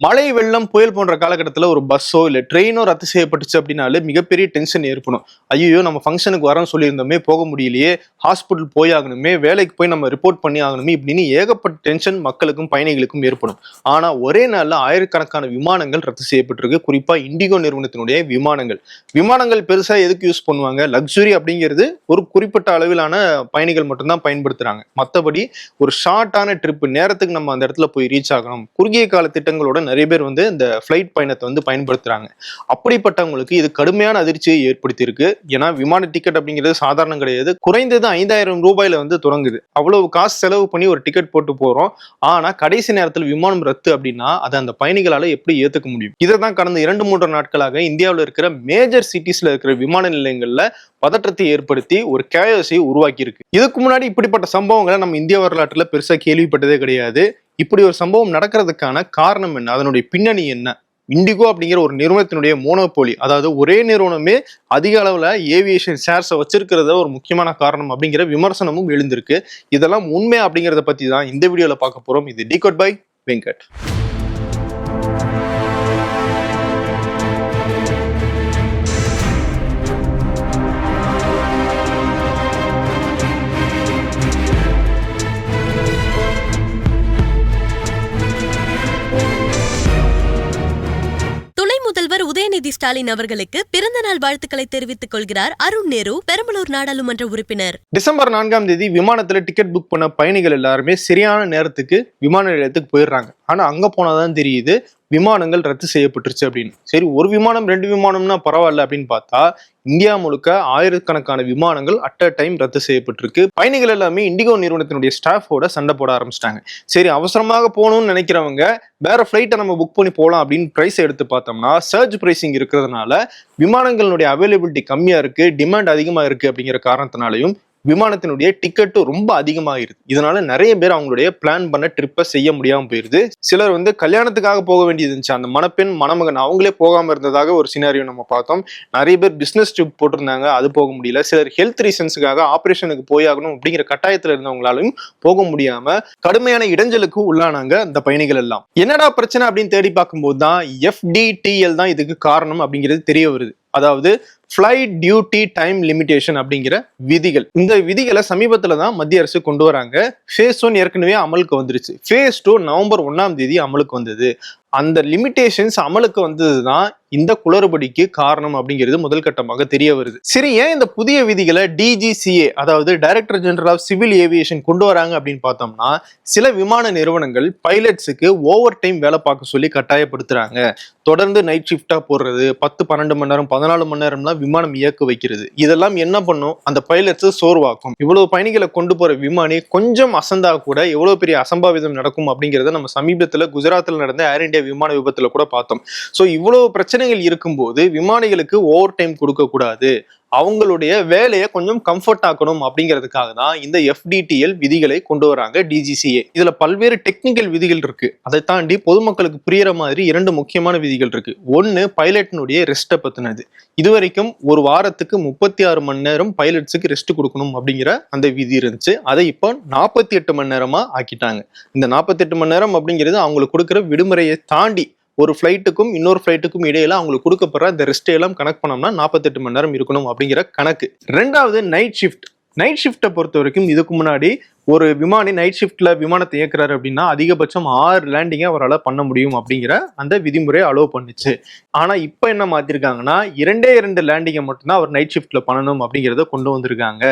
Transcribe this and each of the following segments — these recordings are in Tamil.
மழை வெள்ளம் புயல் போன்ற காலகட்டத்தில் ஒரு பஸ்ஸோ இல்லை ட்ரெயினோ ரத்து செய்யப்பட்டுச்சு அப்படின்னாலே மிகப்பெரிய டென்ஷன் ஏற்படும். ஐயோ, நம்ம ஃபங்க்ஷனுக்கு வரோம்னு சொல்லியிருந்தோமே, போக முடியலையே, ஹாஸ்பிட்டல் போய் ஆகணுமே, வேலைக்கு போய் நம்ம ரிப்போர்ட் பண்ணி ஆகணுமே, இப்படின்னு ஏகப்பட்ட டென்ஷன் மக்களுக்கும் பயணிகளுக்கும் ஏற்படும். ஆனால் ஒரே நாளில் ஆயிரக்கணக்கான விமானங்கள் ரத்து செய்யப்பட்டிருக்கு. குறிப்பாக இண்டிகோ நிறுவனத்தினுடைய விமானங்கள் பெருசாக எதுக்கு யூஸ் பண்ணுவாங்க? லக்ஸுரி அப்படிங்கிறது ஒரு குறிப்பிட்ட அளவிலான பயணிகள் மட்டும்தான் பயன்படுத்துறாங்க. மற்றபடி ஒரு ஷார்ட்டான ட்ரிப், நேரத்துக்கு நம்ம அந்த இடத்துல போய் ரீச் ஆகணும், குறுகிய கால திட்டங்களோட நிறைய பேர் இந்த ஃபிளைட் பயணத்தை பயன்படுத்துறாங்க. அப்படிப்பட்டவங்களுக்கு இது கடுமையான அதிர்ச்சியை ஏற்படுத்தி இருக்கு. ஏன்னா விமான டிக்கெட் அப்படிங்கிறது சாதாரணம் கிடையாது. குறைந்தது 5000 ரூபாயில தொடங்குது. அவ்வளவு காசு செலவு பண்ணி ஒரு டிக்கெட் போட்டு போறோம். ஆனா கடைசி நேரத்தில் விமானம் ரத்து அப்படின்னா அதை அந்த பயணிகளால எப்படி ஏத்துக்க முடியும்? இதைதான் கடந்த 2-3 நாட்களாக இந்தியாவில் இருக்கிற மேஜர் சிட்டிஸ்ல இருக்கிற விமான நிலையங்கள்ல பதற்றத்தை ஏற்படுத்தி ஒரு கேயோஸை உருவாக்கி இருக்கு. இதுக்கு முன்னாடி இப்படிப்பட்ட சம்பவங்களை நம்ம இந்திய வரலாற்றுல பெருசா கேள்விப்பட்டதே கிடையாது. இப்படி ஒரு சம்பவம் நடக்கிறதுக்கான காரணம் என்ன? அதனுடைய பின்னணி என்ன? இண்டிகோ அப்படிங்கிற ஒரு நிறுவனத்தினுடைய மோனோபோலி, அதாவது ஒரே நிறுவனமே அதிக அளவுல ஏவியேஷன் ஷேர்ஸை வச்சிருக்கிறத ஒரு முக்கியமான காரணம் அப்படிங்கிற விமர்சனமும் எழுந்திருக்கு. இதெல்லாம் உண்மை அப்படிங்கிறத பத்தி தான் இந்த வீடியோல பார்க்க போறோம். இது டிகோட் பை வெங்கட். முதல்வர் உதயநிதி ஸ்டாலின் அவர்களுக்கு பிறந்த நாள் வாழ்த்துக்களை தெரிவித்துக் கொள்கிறார் அருண் நேரு, பெரம்பலூர் நாடாளுமன்ற உறுப்பினர். டிசம்பர் 4ஆம் தேதி விமானத்துல டிக்கெட் புக் பண்ண பயணிகள் எல்லாருமே சரியான நேரத்துக்கு விமான நிலையத்துக்கு போயிடுறாங்க. ஆனா அங்க போனாதான் தெரியுது விமானங்கள் ரத்து செய்யப்பட்டுருச்சு அப்படின்னு. சரி, ஒரு விமானம் 2 விமானம்னா பரவாயில்ல அப்படின்னு பார்த்தா இந்தியா முழுக்க ஆயிரக்கணக்கான விமானங்கள் அட் அ டைம் ரத்து செய்யப்பட்டிருக்கு. பயணிகள் எல்லாமே இண்டிகோ நிறுவனத்தினுடைய ஸ்டாஃபோட சண்டை போட ஆரம்பிச்சிட்டாங்க. சரி, அவசரமாக போகணும்னு நினைக்கிறவங்க வேற ஃபிளைட்டை நம்ம புக் பண்ணி போகலாம் அப்படின்னு பிரைஸ் எடுத்து பார்த்தோம்னா சர்ஜ் பிரைசிங் இருக்கிறதுனால விமானங்களுடைய அவைலபிலிட்டி கம்மியா இருக்கு, டிமாண்ட் அதிகமா இருக்கு அப்படிங்கிற காரணத்தினாலையும் விமானத்தினுடைய டிக்கெட்டும் ரொம்ப அதிகமாகிருது. இதனால நிறைய பேர் அவங்களுடைய பிளான் பண்ண ட்ரிப்பை செய்ய முடியாம போயிருது. சிலர் கல்யாணத்துக்காக போக வேண்டியது இருந்துச்சு, அந்த மணப்பெண் மணமகன் அவங்களே போகாம இருந்ததாக ஒரு சினாரியோ நம்ம பார்த்தோம். நிறைய பேர் பிசினஸ் ட்ரிப் போட்டிருந்தாங்க, அது போக முடியல. சிலர் ஹெல்த் ரீசன்ஸுக்காக ஆபரேஷனுக்கு போயாகணும் அப்படிங்கிற கட்டாயத்துல இருந்தவங்களாலையும் போக முடியாம கடுமையான இடைஞ்சலுக்கு உள்ளானாங்க அந்த பயணிகள் எல்லாம். என்னடா பிரச்சனை அப்படின்னு தேடி பார்க்கும்போது தான் FDTL தான் இதுக்கு காரணம் அப்படிங்கிறது தெரிய வருது. அதாவது ஃபிளைட் டியூட்டி டைம் லிமிடேஷன் அப்படிங்கிற விதிகள். இந்த விதிகளை சமீபத்துல தான் மத்திய அரசு கொண்டு வராங்க. ஃபேஸ் 1 ஏற்கனவே அமலுக்கு வந்துருச்சு. ஃபேஸ் 2 நவம்பர் 1ஆம் தேதி அமலுக்கு வந்தது. அந்த லிமிடேஷன்ஸ் அமலுக்கு வந்ததுதான் இந்த குளறுபடிக்கு காரணம் அப்படிங்கிறது முதல் கட்டமாக தெரிய வருது. சரி, ஏன் இந்த புதிய விதிகளை DGCA, அதாவது director general of civil aviation கொண்டு வராங்க அப்படின்னு பார்த்தோம்னா, சில விமான நிறுவனங்கள் பைலட்ஸுக்கு ஓவர் டைம் வேலை பார்க்க சொல்லி கட்டாயப்படுத்துறாங்க. தொடர்ந்து நைட் ஷிஃப்டா போடுறது, 10-12 மணி நேரம் 14 மணி நேரம்லாம் விமானம் இயக்க வைக்கிறது. இதெல்லாம் என்ன பண்ணும்? அந்த பைலட்ஸ் சோர்வாக்கும். இவ்வளவு பயணிகளை கொண்டு போற விமானி கொஞ்சம் அசந்தா கூட எவ்வளவு பெரிய அசம்பாவிதம் நடக்கும் அப்படிங்கிறத நம்ம சமீபத்துல குஜராத்தில் நடந்த ஏர் இந்தியா விமான விபத்துல கூட பார்த்தோம். சோ இவ்வளவு பிரச்சனைகள் இருக்கும்போது விமானிகளுக்கு ஓவர் டைம் கொடுக்க கூடாது, அவங்களுடைய வேலையை கொஞ்சம் கம்ஃபர்ட் ஆக்கணும் அப்படிங்கிறதுக்காக தான் இந்த FDTL விதிகளை கொண்டு வராங்க DGCA. இதுல பல்வேறு டெக்னிக்கல் விதிகள் இருக்கு. அதை தாண்டி பொதுமக்களுக்கு புரியுற மாதிரி 2 முக்கியமான விதிகள் இருக்கு. ஒன்னு பைலட்டினுடைய ரெஸ்ட்டை பத்தினது. இதுவரைக்கும் ஒரு வாரத்துக்கு 36 மணி நேரம் பைலட்ஸுக்கு ரெஸ்ட் கொடுக்கணும் அப்படிங்கிற அந்த விதி இருந்துச்சு. அதை இப்போ 48 மணி நேரமா ஆக்கிட்டாங்க. இந்த 48 மணி நேரம் அப்படிங்கிறது அவங்களுக்கு கொடுக்குற விடுமுறையை தாண்டி ஒரு ஃபிளைட்டுக்கும் இன்னொரு ஃபிளைட்டுக்கும் இடையில அவங்களுக்கு கொடுக்கப்படுற அந்த ரெஸ்ட் எல்லாம் கணக்கு பண்ணோம்னா 48 மணி நேரம் இருக்கணும் அப்படிங்கிற கணக்கு. 2வது நைட் ஷிஃப்ட். நைட் ஷிஃப்டை பொறுத்த வரைக்கும் இதுக்கு முன்னாடி ஒரு விமானி நைட் ஷிஃப்ட்ல விமானத்தை இயக்குறாரு அப்படின்னா அதிகபட்சம் 6 லேண்டிங்கை அவரால் பண்ண முடியும் அப்படிங்கிற அந்த விதிமுறையை அலோவ் பண்ணுச்சு. ஆனா இப்ப என்ன மாத்திருக்காங்கன்னா 2 லேண்டிங்கை மட்டும்தான் அவர் நைட் ஷிஃப்ட்ல பண்ணணும் அப்படிங்கிறத கொண்டு வந்திருக்காங்க.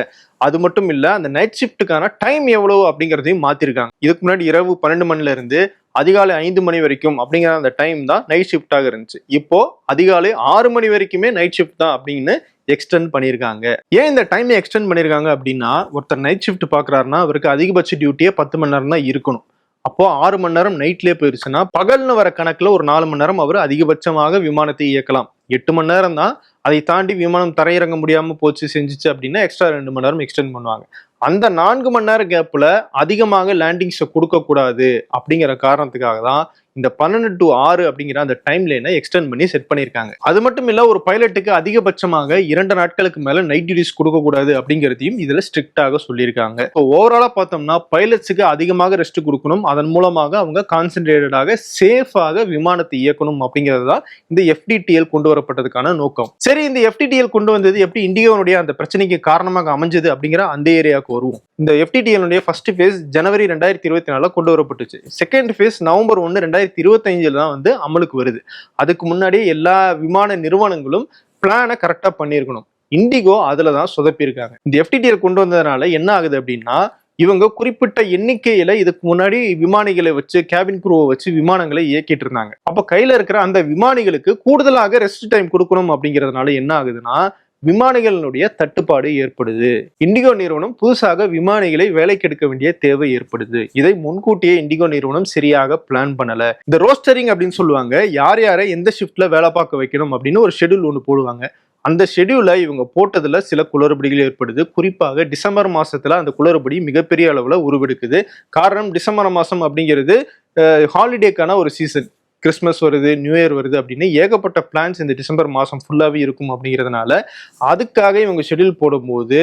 அது மட்டும் இல்ல, அந்த நைட் ஷிஃப்ட்டுக்கான டைம் எவ்வளவு அப்படிங்கிறதையும் மாத்திருக்காங்க. இதுக்கு முன்னாடி இரவு 12 மணில இருந்து அதிகாலை 5 மணி வரைக்கும் அப்படிங்கிற அந்த டைம் தான் நைட் ஷிஃப்டாக இருந்துச்சு. இப்போ அதிகாலை 6 மணி வரைக்குமே நைட் ஷிஃப்ட் தான் அப்படின்னு எக்ஸ்டெண்ட் பண்ணியிருக்காங்க. ஏன் இந்த டைம் எக்ஸ்டெண்ட் பண்ணியிருக்காங்க அப்படின்னா, ஒருத்தர் நைட் ஷிஃப்ட் பாக்குறாருன்னா அவருக்கு அதிகபட்ச டியூட்டியே 10 மணி நேரம் தான் இருக்கணும். அப்போ 6 மணி நேரம் நைட்லேயே போயிருச்சுன்னா பகல்னு வர கணக்குல ஒரு 4 மணி நேரம் அவர் அதிகபட்சமாக விமானத்தை இயக்கலாம். 8 மணி நேரம் தான். அதை தாண்டி விமானம் தரையிறங்க முடியாம போச்சு செஞ்சுச்சு அப்படின்னா எக்ஸ்ட்ரா 2 மணி நேரம் எக்ஸ்டெண்ட் பண்ணுவாங்க. அந்த 4 மணி நேரம் கேப்ல அதிகமாக லேண்டிங்ஸை கொடுக்க கூடாது அப்படிங்கிற காரணத்துக்காக தான் இந்த 12 to 6 அப்படிங்கிற அந்த டைம் லைனை எக்ஸ்டெண்ட் பண்ணி செட் பண்ணியிருக்காங்க. அது மட்டும் இல்ல, ஒரு பைலட்டுக்கு அதிகபட்சமாக 2 நாட்களுக்கு மேல நைட் டியூட்டிஸ் கொடுக்க கூடாது அப்படிங்கிறதையும் இதுல ஸ்ட்ரிக்டாக சொல்லியிருக்காங்க. இப்போ ஓவராலா பார்த்தோம்னா பைலட்ஸுக்கு அதிகமாக ரெஸ்ட் கொடுக்கணும், அதன் மூலமாக அவங்க கான்சென்ட்ரேட்டடாக சேஃபாக விமானத்தை இயக்கணும் அப்படிங்கிறது தான் இந்த FDTL கொண்டு வரப்பட்டதுக்கான நோக்கம். சரி, இந்த FDTL கொண்டு வந்தது எப்படி இண்டிகோனுடைய அந்த பிரச்சனைக்கு காரணமாக அமைஞ்சது அப்படிங்கிற அந்த ஏரியாவுக்கு வருவோம். இந்த FDTL ஃபர்ஸ்ட் ஃபேஸ் ஜனவரி 2024 கொண்டு வரப்பட்டுச்சு. செகண்ட் ஃபேஸ் நவம்பர் 1, 2025 தான் வந்து அமலுக்கு வருது. அதுக்கு முன்னாடியே எல்லா விமான நிறுவனங்களும் பிளானை கரெக்டா பண்ணியிருக்கணும். இண்டிகோ அதுல தான் சொதப்பியிருக்காங்க. இந்த FDTL கொண்டு வந்ததுனால என்ன ஆகுது அப்படின்னா, இவங்க குறிப்பிட்ட எண்ணிக்கையில இதுக்கு முன்னாடி விமானிகளை வச்சு, கேபின் குரூவை வச்சு விமானங்களை இயக்கிட்டு இருந்தாங்க. அப்ப கையில இருக்கிற அந்த விமானிகளுக்கு கூடுதலாக ரெஸ்ட் டைம் கொடுக்கணும் அப்படிங்கிறதுனால என்ன ஆகுதுன்னா, விமானிகளுடைய தட்டுப்பாடு ஏற்படுது. இண்டிகோ நிறுவனம் புதுசாக விமானிகளை வேலைக்கு எடுக்க வேண்டிய தேவை ஏற்படுது. இதை முன்கூட்டியே இண்டிகோ நிறுவனம் சரியாக பிளான் பண்ணல. இந்த ரோஸ்டரிங் அப்படின்னு சொல்லுவாங்க, யார் யாரை எந்த ஷிஃப்ட்ல வேலை பார்க்க வைக்கணும் அப்படின்னு ஒரு ஷெட்யூல் ஒன்று போடுவாங்க. அந்த ஷெட்யூலை இவங்க போட்டதுல சில குளறுபடிகள் ஏற்படுது. குறிப்பாக டிசம்பர் மாசத்துல அந்த குளறுபடி மிகப்பெரிய அளவுல உருவெடுக்குது. காரணம், டிசம்பர் மாசம் அப்படிங்கிறது ஹாலிடேக்கான ஒரு சீசன். கிறிஸ்மஸ் வருது, நியூ இயர் வருது அப்படின்னு ஏகப்பட்ட பிளான்ஸ் இந்த டிசம்பர் மாதம் ஃபுல்லாகவே இருக்கும் அப்படிங்கிறதுனால அதுக்காக இவங்க ஷெட்யூல் போடும்போது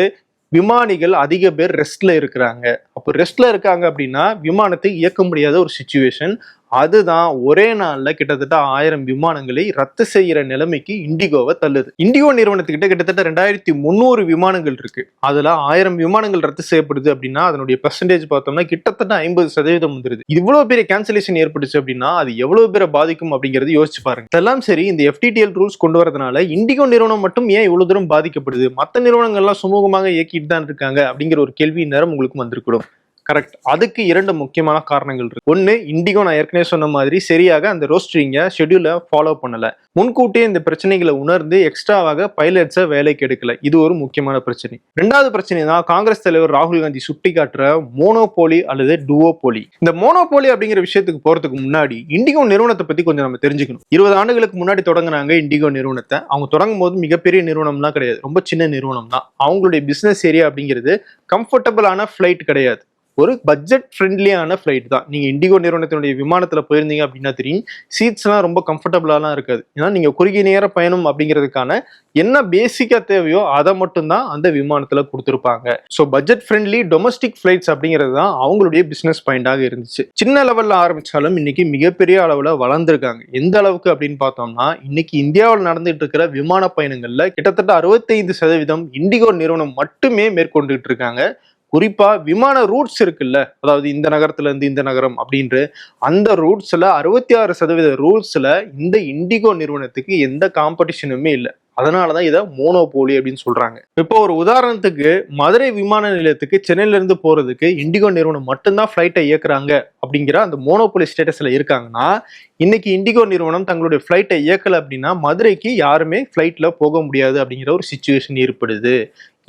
விமானிகள் அதிக பேர் ரெஸ்ட்ல இருக்கிறாங்க. அப்போ ரெஸ்ட்ல இருக்காங்க அப்படின்னா விமானத்தை இயக்க முடியாத ஒரு சிச்சுவேஷன். அதுதான் ஒரே நாள்ல கிட்டத்தட்ட 1000 விமானங்களை ரத்து செய்யற நிலைமைக்கு இண்டிகோவை தள்ளுது. இண்டிகோ நிறுவனத்துக்கிட்ட கிட்டத்தட்ட 2300 விமானங்கள் இருக்கு. அதுல 1000 விமானங்கள் ரத்து செய்யப்படுது அப்படின்னா அதனுடைய பெர்சன்டேஜ் பார்த்தோம்னா கிட்டத்தட்ட 50% வந்துருது. இவ்வளவு பெரிய கேன்சலேஷன் ஏற்பட்டுச்சு அப்படின்னா அது எவ்வளவு பேரை பாதிக்கும் அப்படிங்கிறது யோசிச்சு பாருங்க. இதெல்லாம் சரி, இந்த FDTL ரூல்ஸ் கொண்டு வரதுனால இண்டிகோ நிறுவனம் மட்டும் ஏன் இவ்வளவு தூரம் பாதிக்கப்படுது, மற்ற நிறுவனங்கள்லாம் சுமூகமாக இயக்கிட்டு தான் இருக்காங்க அப்படிங்கிற ஒரு கேள்வி நேரம் உங்களுக்கு வந்திருக்கணும். கரெக்ட். அதுக்கு 2 முக்கியமான காரணங்கள் இருக்கு. ஒன்னு, இண்டிகோ நான் ஏற்கனவே சொன்ன மாதிரி சரியாக அந்த ரோஸ்டரிங்க ஷெட்யூலை ஃபாலோ பண்ணல. முன்கூட்டியே இந்த பிரச்சனைகளை உணர்ந்து எக்ஸ்ட்ராவாக பைலட்ஸை வேலைக்கு எடுக்கல. இது ஒரு முக்கியமான பிரச்சனை. 2வது பிரச்சனை தான் காங்கிரஸ் தலைவர் ராகுல் காந்தி சுட்டி காட்டுற மோனோபோலி அல்லது டுவோபோலி. இந்த மோனோபோலி அப்படிங்கிற விஷயத்துக்கு போறதுக்கு முன்னாடி இண்டிகோ நிறுவனத்தை பத்தி கொஞ்சம் நம்ம தெரிஞ்சுக்கணும். 20 ஆண்டுகளுக்கு முன்னாடி தொடங்கினாங்க இண்டிகோ நிறுவனத்தை. அவங்க தொடங்கும் போது மிகப்பெரிய நிறுவனம்லாம் கிடையாது, ரொம்ப சின்ன நிறுவனம் தான். அவங்களுடைய பிசினஸ் ஏரியா அப்படிங்கிறது கம்ஃபர்டபுளான ஃபிளைட் கிடையாது, ஒரு பட்ஜெட் ஃப்ரெண்ட்லியான ஃபிளைட் தான். நீங்க இண்டிகோ நிறுவனத்தினுடைய விமானத்துல போயிருந்தீங்க அப்படின்னா தெரியும், சீட்ஸ்லாம் ரொம்ப கம்ஃபர்டபுளாலாம் இருக்காது. ஏன்னா நீங்க குறுகிய நேர பயணம் அப்படிங்கிறதுக்கான என்ன பேசிக்கா தேவையோ அதை மட்டும் தான் அந்த விமானத்துல கொடுத்துருப்பாங்க. So budget friendly domestic flights அப்படிங்கிறது தான் அவங்களுடைய பிசினஸ் பாயிண்டாக இருந்துச்சு. சின்ன லெவல்ல ஆரம்பிச்சாலும் இன்னைக்கு மிகப்பெரிய அளவுல வளர்ந்துருக்காங்க. எந்த அளவுக்கு அப்படின்னு பார்த்தோம்னா, இன்னைக்கு இந்தியாவில் நடந்துட்டு இருக்கிற விமான பயணங்கள்ல கிட்டத்தட்ட 65% இண்டிகோ நிறுவனம் மட்டுமே மேற்கொண்டுட்டு இருக்காங்க. குறிப்பா விமான ரூட்ஸ் இருக்குல்ல, அதாவது இந்த நகரத்துல இருந்து இந்த நகரம் அப்படின்ற அந்த ரூட்ஸ்ல 66% ரூட்ஸ்ல இந்த இண்டிகோ நிறுவனத்துக்கு எந்த காம்படிஷனுமே இல்லை. அதனாலதான் இதை மோனோபோலி அப்படின்னு சொல்றாங்க. இப்போ ஒரு உதாரணத்துக்கு, மதுரை விமான நிலையத்துக்கு சென்னையில இருந்து போறதுக்கு இண்டிகோ நிறுவனம் மட்டும்தான் ஃபிளைட்டை இயக்குறாங்க அப்படிங்கிற அந்த மோனோபோலி ஸ்டேட்டஸ்ல இருக்காங்கன்னா, இன்னைக்கு இண்டிகோ நிறுவனம் தங்களுடைய ஃபிளைட்டை இயக்கல அப்படின்னா மதுரைக்கு யாருமே ஃபிளைட்ல போக முடியாது அப்படிங்கிற ஒரு சிச்சுவேஷன் ஏற்படுது.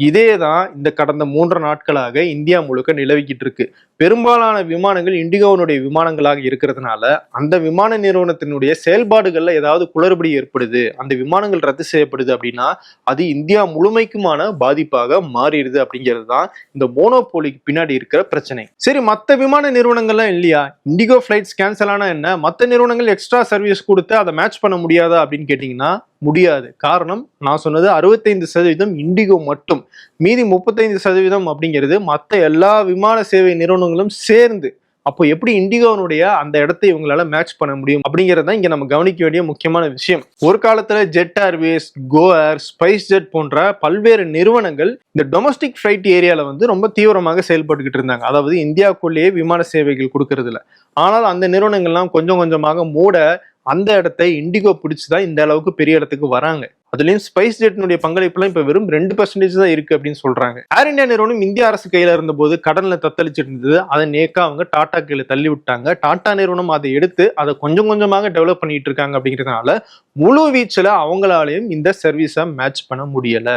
இதே தான் இந்த கடந்த 3 நாட்களாக இந்தியா முழுக்க நிலவிக்கிட்டு இருக்கு. பெரும்பாலான விமானங்கள் இண்டிகோனுடைய விமானங்களாக இருக்கிறதுனால அந்த விமான நிறுவனத்தினுடைய செயல்பாடுகள்ல ஏதாவது குளறுபடி ஏற்படுது, அந்த விமானங்கள் ரத்து செய்யப்படுது அப்படின்னா அது இந்தியா முழுமைக்குமான பாதிப்பாக மாறிடுது அப்படிங்கிறது தான் இந்த மோனோபோலிக்கு பின்னாடி இருக்கிற பிரச்சனை. சரி, மற்ற விமான நிறுவனங்கள்லாம் இல்லையா, இண்டிகோ ஃபிளைட்ஸ் கேன்சல் ஆனா என்ன, மற்ற நிறுவனங்கள் எக்ஸ்ட்ரா சர்வீஸ் கொடுத்து அதை மேட்ச் பண்ண முடியாதா அப்படின்னு கேட்டீங்கன்னா முடியாது. காரணம், நான் சொன்னது 65% இண்டிகோ மட்டும், மீதி 35% அப்படிங்கிறது மற்ற எல்லா விமான சேவை நிறுவனங்களும் சேர்ந்து. அப்போ எப்படி இண்டிகோனுடைய அந்த இடத்தை இவங்களால மேட்ச் பண்ண முடியும் அப்படிங்கிறது தான் இங்க நம்ம கவனிக்க வேண்டிய முக்கியமான விஷயம். ஒரு காலத்துல ஜெட் ஏர்வேஸ், கோ ஏர், ஸ்பைஸ் ஜெட் போன்ற பல்வேறு நிறுவனங்கள் இந்த டொமஸ்டிக் ஃபிளைட் ஏரியால வந்து ரொம்ப தீவிரமாக செயல்பட்டுக்கிட்டு இருந்தாங்க. அதாவது இந்தியாவுக்குள்ளேயே விமான சேவைகள் கொடுக்கறதுல. ஆனால் அந்த நிறுவனங்கள்லாம் கொஞ்சம் கொஞ்சமாக மூட அந்த இடத்தை இண்டிகோ பிடிச்சுதான் இந்த அளவுக்கு பெரிய இடத்துக்கு வராங்க. அதுலயும் ஸ்பைஸ் ஜெட்னுடைய பங்களிப்புலாம் இப்ப வெறும் 2% தான் இருக்கு அப்படின்னு சொல்றாங்க. ஏர் இந்தியா நிறுவனம் இந்திய அரசு கையில இருந்த போது கடன்ல தத்தளிச்சிட்டு இருந்தது. அதை நேக்கா அவங்க டாடா கையில தள்ளி விட்டாங்க. டாடா நிறுவனம் அதை எடுத்து அதை கொஞ்சம் கொஞ்சமாக டெவலப் பண்ணிட்டு இருக்காங்க. அப்படிங்கிறதுனால முழு வீச்சுல அவங்களாலையும் இந்த சர்வீஸை மேட்ச் பண்ண முடியல.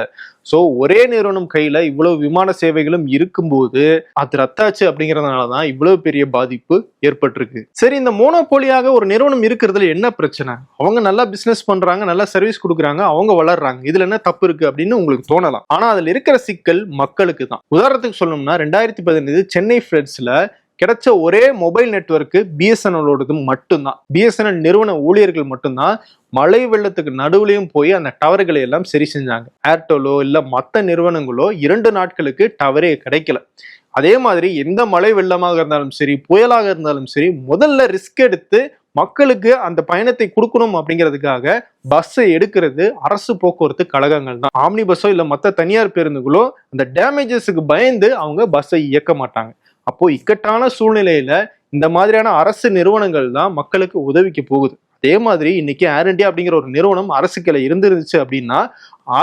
ஸோ ஒரே நிறுவனம் கையில இவ்வளவு விமான சேவைகளும் இருக்கும்போது அது ரத்தாச்சு அப்படிங்கிறதுனாலதான் இவ்வளவு பெரிய பாதிப்பு ஏற்பட்டிருக்கு. சரி, இந்த மோனோபோலியாக ஒரு நிறுவனம் இருக்கிறதுல என்ன பிரச்சனை? அவங்க நல்லா பிசினஸ் பண்றாங்க, நல்லா சர்வீஸ் கொடுக்குறாங்க, அவங்க வளர்றாங்க, இதுல என்ன தப்பு இருக்கு அப்படின்னு உங்களுக்கு தோணலாம். ஆனா அதுல இருக்கிற சிக்கல் மக்களுக்கு தான். உதாரணத்துக்கு சொல்லணும்னா 2015 சென்னை ஃபிளைட்ஸ்ல கிடைச்ச ஒரே மொபைல் நெட்வொர்க்கு பிஎஸ்என்எல்லோடது மட்டும்தான். பிஎஸ்என்எல் நிறுவன ஊழியர்கள் மட்டும்தான் மழை வெள்ளத்துக்கு நடுவுலையும் போய் அந்த டவர்களை எல்லாம் சரி செஞ்சாங்க. ஏர்டெலோ இல்ல மற்ற நிறுவனங்களோ 2 நாட்களுக்கு டவரே கிடைக்கல. அதே மாதிரி எந்த மழை வெள்ளமாக இருந்தாலும் சரி, புயலாக இருந்தாலும் சரி, முதல்ல ரிஸ்க் எடுத்து மக்களுக்கு அந்த பயணத்தை கொடுக்கணும் அப்படிங்கிறதுக்காக பஸ்ஸை எடுக்கிறது அரசு போக்குவரத்து கழகங்கள் தான். ஆம்னி பஸ்ஸோ இல்ல மற்ற தனியார் பேருந்துகளோ அந்த டேமேஜஸுக்கு பயந்து அவங்க பஸ்ஸை இயக்க மாட்டாங்க. அப்போ இக்கட்டான சூழ்நிலையில இந்த மாதிரியான அரசு நிறுவனங்கள் தான் மக்களுக்கு உதவிக்கு போகுது. அதே மாதிரி இன்னைக்கு ஏர் இந்தியா அப்படிங்கிற ஒரு நிறுவனம் அரசு கீழே இருந்துருந்துச்சு அப்படின்னா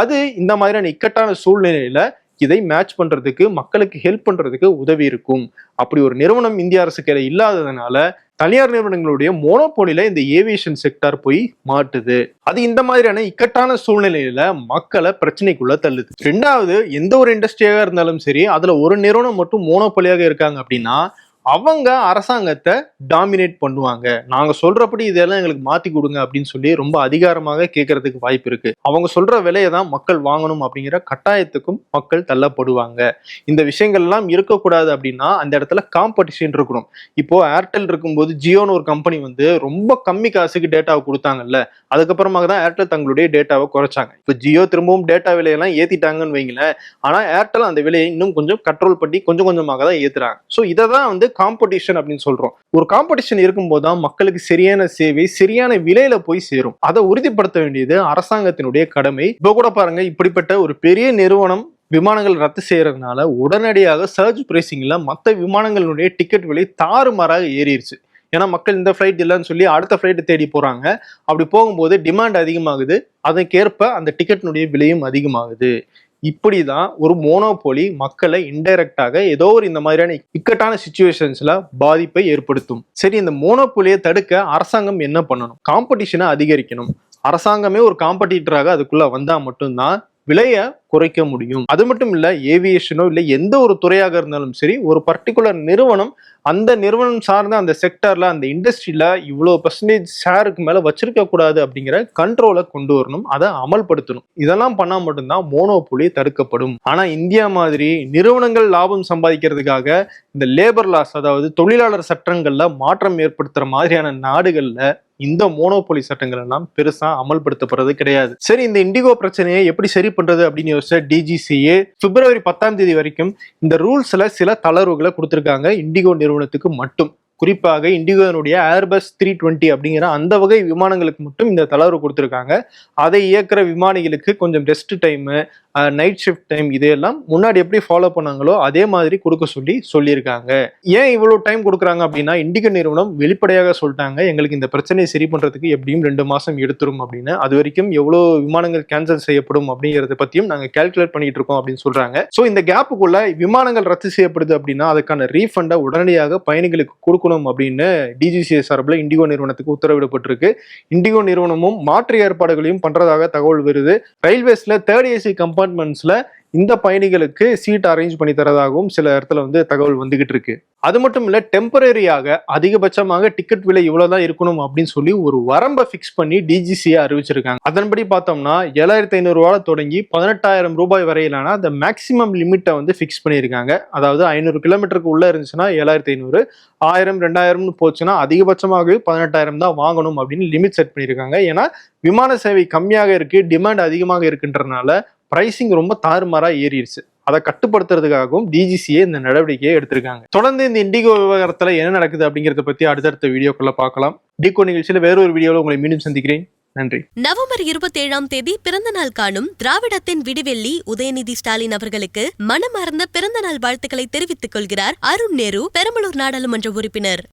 அது இந்த மாதிரியான இக்கட்டான சூழ்நிலையில இதை மேட்ச் பண்றதுக்கு, மக்களுக்கு ஹெல்ப் பண்றதுக்கு உதவி இருக்கும். அப்படி ஒரு நிறுவனம் இந்திய அரசு கையில இல்லாததுனால தனியார் நிறுவனங்களுடைய மோனோபோலியில இந்த ஏவியேஷன் செக்டார் போய் மாட்டுது. அது இந்த மாதிரியான இக்கட்டான சூழ்நிலையில மக்களை பிரச்சனைக்குள்ள தள்ளுது. ரெண்டாவது, எந்த ஒரு இண்டஸ்ட்ரியாக இருந்தாலும் சரி, அதுல ஒரு நிறுவனம் மட்டும் மோனோபோலியாக இருக்காங்க அப்படின்னா அவங்க அரசாங்கத்தை டாமினேட் பண்ணுவாங்க. நாங்க சொல்றபடி இதெல்லாம் எங்களுக்கு மாத்தி கொடுங்க அப்படின்னு சொல்லி ரொம்ப அதிகாரமாக கேட்கறதுக்கு வாய்ப்பு இருக்கு. அவங்க சொல்ற விலையை தான் மக்கள் வாங்கணும் அப்படிங்கிற கட்டாயத்துக்கும் மக்கள் தள்ளப்படுவாங்க. இந்த விஷயங்கள் எல்லாம் இருக்கக்கூடாது அப்படின்னா அந்த இடத்துல காம்படிஷன் இருக்கணும். இப்போ ஏர்டெல் இருக்கும்போது ஜியோன்னு ஒரு கம்பெனி வந்து ரொம்ப கம்மி காசுக்கு டேட்டாவை கொடுத்தாங்கல்ல, அதுக்கப்புறமாக தான் ஏர்டெல் தங்களுடைய டேட்டாவை குறைச்சாங்க. இப்போ ஜியோ திரும்பவும் டேட்டா விலையெல்லாம் ஏத்திட்டாங்கன்னு வைங்களேன். ஆனா ஏர்டெல் அந்த விலையை இன்னும் கொஞ்சம் கண்ட்ரோல் பண்ணி கொஞ்சம் கொஞ்சமாக தான் ஏத்துறாங்க. ஸோ இதை தான் வந்து காம்படிஷன் அப்படின்னு சொல்றோம். ஒரு காம்படிஷன் இருக்கும்போது தான் மக்களுக்கு சரியான சேவை சரியான விலையில போய் சேரும். அதை உறுதிப்படுத்த வேண்டியது அரசாங்கத்தினுடைய கடமை. இப்போ கூட பாருங்க, இப்படிப்பட்ட ஒரு பெரிய நிறுவனம் விமானங்கள் ரத்து செய்யறதுனால உடனடியாக சர்ஜ் பிரைசிங்ல மற்ற விமானங்களுடைய டிக்கெட் விலை தாறுமாறாக ஏறிடுச்சு. ஏன்னா மக்கள் இந்த ஃபிளைட் இல்லைன்னு சொல்லி அடுத்த ஃபிளைட் தேடி போறாங்க. அப்படி போகும்போது டிமாண்ட் அதிகமாகுது, அதற்கேற்ப அந்த டிக்கெட்டினுடைய விலையும் அதிகமாகுது. இப்படிதான் ஒரு மோனோபோலி மக்களை இன்டைரக்டாக ஏதோ ஒரு இந்த மாதிரியான இக்கட்டான சிச்சுவேஷன்ஸ்ல பாதிப்பை ஏற்படுத்தும். சரி, இந்த மோனோபோலியை தடுக்க அரசாங்கம் என்ன பண்ணணும்? காம்படிஷனை அதிகரிக்கணும். அரசாங்கமே ஒரு காம்படிட்டராக அதுக்குள்ள வந்தா மட்டும்தான் விலையை குறைக்க முடியும். அது மட்டும் இல்ல, ஏவியேஷனோ இல்ல எந்த ஒரு துறையாக இருந்தாலும் சரி, ஒரு பர்டிகுலர் நிறுவனம் அந்த நிறுவனம் சார்ந்த அந்த செக்டர்ல அந்த இண்டஸ்ட்ரியில இவ்வளவு % ஷேருக்கு மேல வச்சிருக்க கூடாது அப்படிங்கிற கண்ட்ரோலை கொண்டு வரணும், அதை அமல்படுத்தணும். இதெல்லாம் பண்ணா மட்டும்தான் மோனோபோலி தடுக்கப்படும். ஆனா இந்தியா மாதிரி நிறுவனங்கள் லாபம் சம்பாதிக்கிறதுக்காக இந்த லேபர் லாஸ், அதாவது தொழிலாளர் சட்டங்கள்ல மாற்றம் ஏற்படுத்துற மாதிரியான நாடுகள்ல இந்த மோனோபோலி சட்டங்கள் எல்லாம் பெருசா அமல்படுத்தப்படுறது கிடையாது. சரி, இந்த இண்டிகோ பிரச்சனையை எப்படி சரி பண்றது அப்படின்னு யோசிச்ச டிஜிசிஏ பிப்ரவரி 10 வரைக்கும் இந்த ரூல்ஸ்ல சில தளர்வுகளை கொடுத்திருக்காங்க இண்டிகோ நிறுவனத்துக்கு மட்டும். குறிப்பாக இண்டிகோனுடைய ஏர்பஸ் 320 அப்படிங்கிற அந்த வகை விமானங்களுக்கு மட்டும் இந்த தளர்வு கொடுத்திருக்காங்க. அதை இயக்குற விமானிகளுக்கு கொஞ்சம் rest time, night shift time இதையெல்லாம் முன்னாடி எப்படி ஃபாலோ பண்ணாங்களோ அதே மாதிரி கொடுக்க சொல்லியிருக்காங்க. ஏன் இவ்வளவு டைம் கொடுக்குறாங்க அப்படின்னா, இண்டிகோ நிறுவனம் வெளிப்படையாக சொல்லிட்டாங்க, எங்களுக்கு இந்த பிரச்சனையை சரி பண்றதுக்கு எப்படியும் 2 மாசம் எடுத்துரும் அப்படின்னு. அது வரைக்கும் எவ்வளவு விமானங்கள் கேன்சல் செய்யப்படும் அப்படிங்கறத பத்தியும் நாங்க கால்குலேட் பண்ணிட்டு இருக்கோம் அப்படின்னு சொல்றாங்க. ஸோ இந்த கேப்புக்குள்ள விமானங்கள் ரத்து செய்யப்படுது அப்படின்னா அதுக்கான ரீஃபண்டை உடனடியாக பயணிகளுக்கு கொடுக்கணும் அப்படின்னு டிஜிசிஏ சார்பில் இண்டிகோ நிறுவனத்துக்கு உத்தரவிடப்பட்டிருக்கு. இண்டிகோ நிறுவனமும் மாற்று ஏற்பாடுகளையும் பண்றதாக தகவல் வருது. ரயில்வேஸ்ல 3rd AC கம்பார்ட்மெண்ட்ஸ்ல இந்த பயணிகளுக்கு சீட் அரேஞ்ச் பண்ணி தரதாகவும் சில இடத்துல வந்து தகவல் வந்துகிட்டு இருக்கு. அது மட்டும் இல்ல, டெம்பரரியாக அதிகபட்சமாக டிக்கெட் விலை இவ்வளவுதான் இருக்கணும் அப்படின்னு சொல்லி ஒரு வரம்பை பிக்ஸ் பண்ணி டிஜிசிஏ அறிவிச்சிருக்காங்க. அதன்படி பார்த்தோம்னா 7500 ரூபாய் தொடங்கி 18,000 ரூபாய் வரையிலான அந்த மேக்சிமம் லிமிட்டை வந்து பிக்ஸ் பண்ணியிருக்காங்க. அதாவது 500 கிலோமீட்டருக்கு உள்ள இருந்துச்சுன்னா 7500, 1000, 2000 போச்சுன்னா அதிகபட்சமாக 18,000 தான் வாங்கணும் அப்படின்னு லிமிட் செட் பண்ணியிருக்காங்க. ஏன்னா விமான சேவை கம்மியாக இருக்கு, டிமாண்ட் அதிகமாக இருக்குன்றதுனால பிரைசிங் ரொம்ப தாறுமாறா ஏறிடுச்சு. அதை கட்டுப்படுத்துறதுக்காகவும் டிஜிசிஏ இந்த நடவடிக்கையை எடுத்திருக்காங்க. தொடர்ந்து இந்த இண்டிகோ விவகாரத்துல என்ன நடக்குது அப்படிங்கறத பத்தி அடுத்தடுத்த வீடியோக்குள்ள பார்க்கலாம். டிகோ நிகழ்ச்சியில வேறொரு வீடியோல உங்களை மீண்டும் சந்திக்கிறேன். நன்றி. நவம்பர் 27 பிறந்த நாள் காணும் திராவிடத்தின் விடிவெள்ளி உதயநிதி ஸ்டாலின் அவர்களுக்கு மனமார்ந்த பிறந்த நாள் வாழ்த்துக்களை தெரிவித்துக் கொள்கிறார் அருண் நேரு, பெரம்பலூர் நாடாளுமன்ற உறுப்பினர்.